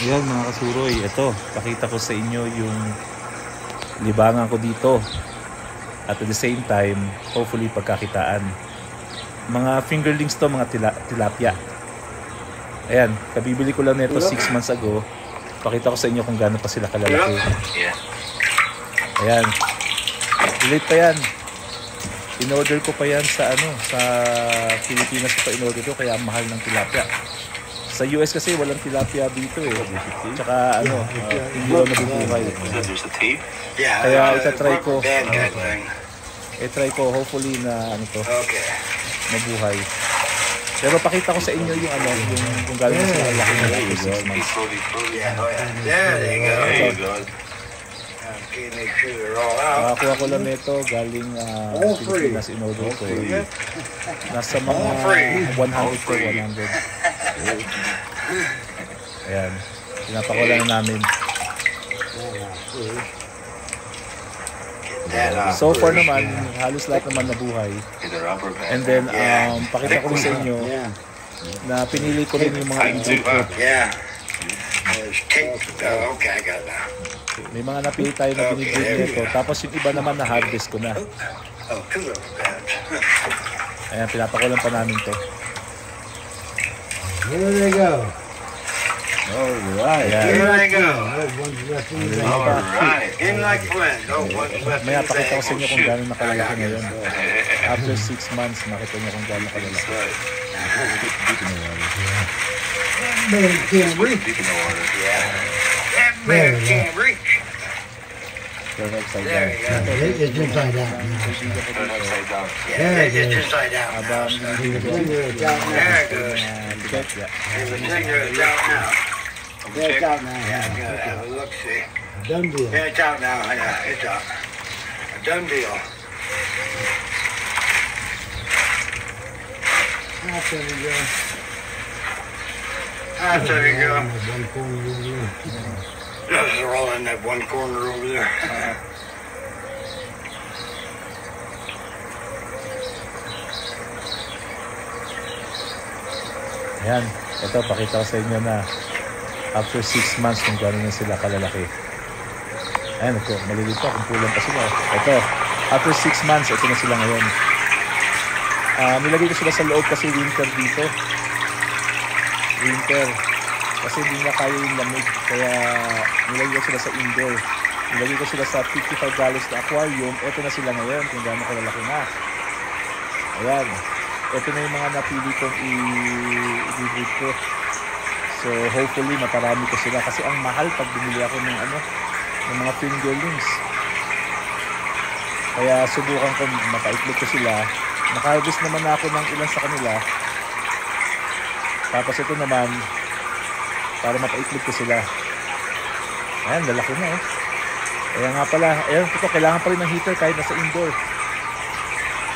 Yan mga kasuroy, ito, pakita ko sa inyo yung libangan ko dito. At at the same time, hopefully pagkakitaan. Mga fingerlings to, mga tilapia. Ayan, kabibili ko lang nito 6 months ago. Pakita ko sa inyo kung gaano pa sila kalalaki. Ayan. Late pa yan. In-order ko pa yan sa sa Pilipinas ko pa in-order ko, kaya mahal ng tilapia. Sa US kasi walang tilapia dito eh. Tsaka hindi ko nabubuhay. Kaya itatry ko. I-try ko hopefully na mabuhay. Pero pakita ko sa inyo yung yung kung gaano sila laki na lang 6 months. There you go. Nakakuha ko lang nito galing Pilipinas, in-order ko. Nasa mga 100 to 100. Ayan, pinapakuha lang namin. So far naman, halos lahat naman nabuhay. And then, pakita ko rin sa inyo na pinili ko rin yung mga in-group ko. May mga napili tayo na binigyan nito. Tapos yung iba naman na harvest ko na. Ayan, pinapakulan pa namin to. Here they go. Alright. Here they go. Alright. In like friends. Oh, one's left. Maya pakita ko sa inyo kung gano'n nakalaki ngayon. After 6 months, makita nyo kung gano'n nakalaki. Man can't reach. Deep in the water. That man can't reach. Turn upside There down. you go. It's inside out. Turn upside down. Yeah, it's inside out. Habang Finger is out now. yeah. The finger is out now. Yeah, It's out now. Yeah, good. Have a look, see. Done deal. Yeah, it's out now. Yeah, it's out. A done deal. There we go. There you go. One corner over there. Those are all in that one corner over there. Ayan, ito pakita ko sa inyo na after 6 months kung gano'n na sila kalalaki. Ayan, ito, maliliit pa, kung kulang pa sila. Ito, after 6 months, ito na sila ngayon. Nilagay ko sila sa loob kasi winter dito. Winter. Kasi hindi na kaya yung lamig. Kaya nilagay ko sila sa indoor. Nilagay ko sila sa $55 na aquarium. Ito na sila ngayon kung gano'n kalalaki na. Ayan. Ito na yung mga napili kong i-breed ko. So hopefully maparami ko sila. Kasi ang mahal pag bumili ako ng ng mga fingerlings. Kaya subukan ko, mapaitlog ko sila. Naka-harvest naman ako ng ilan sa kanila. Tapos ito naman, para mapaitlog ko sila. Ayan, lalaki na Kaya nga pala, ayan ito, kailangan pa rin ng heater kahit nasa indoor.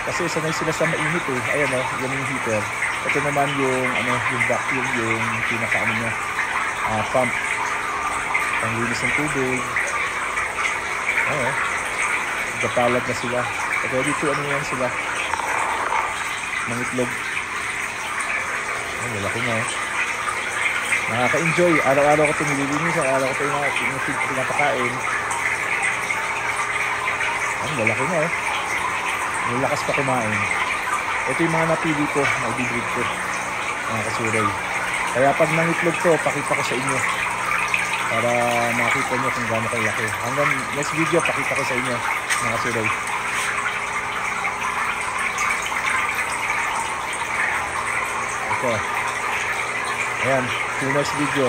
Kasi sanay sila sa mainit Ayan yan yung heater. Ito naman yung yung vacuum, yung pinaka niya, pump. Panglinis ng tubig. Gapalag na sila. Ready to yan sila. Mangitlog. Malaki na Nakaka-enjoy. Araw-araw ko ito nililinis. Araw-araw ko ito pinapakain. Malaki na Lalakas pa kumain. Ito yung mga napili ko, na i-breed ko, mga kasuray. Kaya pag nangitlog to, pakita ko sa inyo. Para makita nyo kung gaano kalaki. Hanggang next video, pakita ko sa inyo, mga kasuray. Ito. Ayan, till next video.